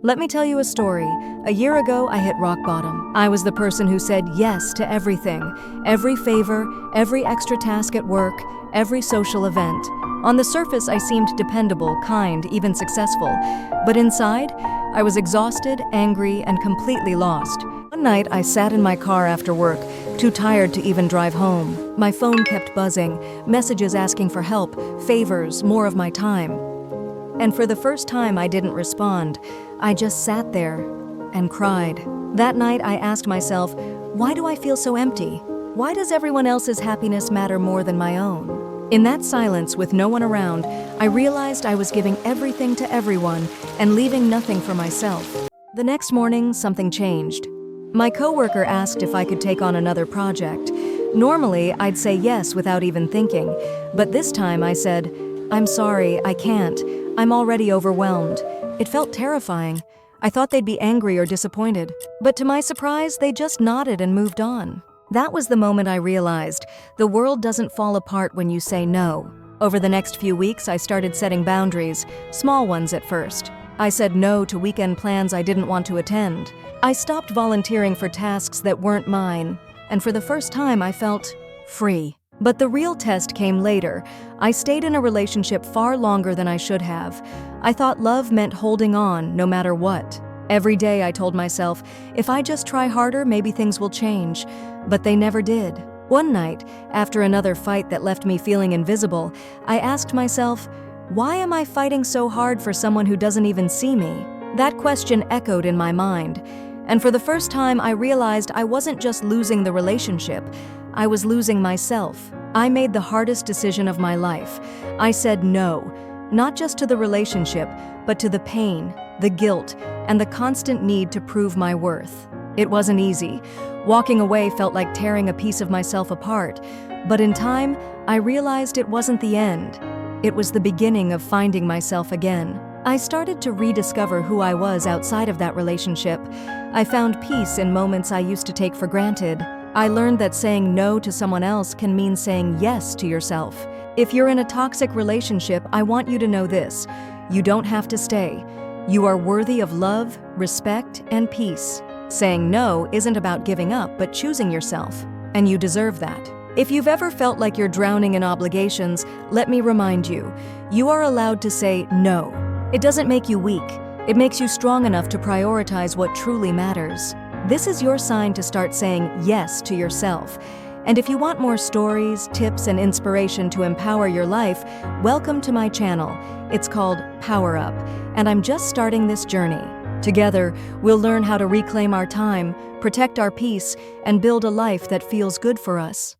Let me tell you a story. A year ago, I hit rock bottom. I was the person who said yes to everything, every favor, every extra task at work, every social event. On the surface, I seemed dependable, kind, even successful. But inside, I was exhausted, angry, and completely lost. One night, I sat in my car after work, too tired to even drive home. My phone kept buzzing, messages asking for help, favors, more of my time. And for the first time, I didn't respond. I just sat there and cried. That night, I asked myself, why do I feel so empty? Why does everyone else's happiness matter more than my own? In that silence, with no one around, I realized I was giving everything to everyone and leaving nothing for myself. The next morning, something changed. My coworker asked if I could take on another project. Normally, I'd say yes without even thinking, but this time I said, "I'm sorry, I can't. I'm already overwhelmed." It felt terrifying. I thought they'd be angry or disappointed, but to my surprise, they just nodded and moved on. That was the moment I realized the world doesn't fall apart when you say no. Over the next few weeks, I started setting boundaries, small ones at first. I said no to weekend plans I didn't want to attend. I stopped volunteering for tasks that weren't mine, and for the first time, I felt free. But the real test came later. I stayed in a relationship far longer than I should have. I thought love meant holding on, no matter what. Every day I told myself, if I just try harder, maybe things will change. But they never did. One night, after another fight that left me feeling invisible, I asked myself, why am I fighting so hard for someone who doesn't even see me? That question echoed in my mind. And for the first time, I realized I wasn't just losing the relationship, I was losing myself. I made the hardest decision of my life. I said no, not just to the relationship, but to the pain, the guilt, and the constant need to prove my worth. It wasn't easy. Walking away felt like tearing a piece of myself apart. But in time, I realized it wasn't the end. It was the beginning of finding myself again. I started to rediscover who I was outside of that relationship. I found peace in moments I used to take for granted. I learned that saying no to someone else can mean saying yes to yourself. If you're in a toxic relationship, I want you to know this: you don't have to stay. You are worthy of love, respect, and peace. Saying no isn't about giving up, but choosing yourself, and you deserve that. If you've ever felt like you're drowning in obligations, let me remind you, you are allowed to say no. It doesn't make you weak. It makes you strong enough to prioritize what truly matters. This is your sign to start saying yes to yourself. And if you want more stories, tips, and inspiration to empower your life, welcome to my channel. It's called Power Up, and I'm just starting this journey. Together, we'll learn how to reclaim our time, protect our peace, and build a life that feels good for us.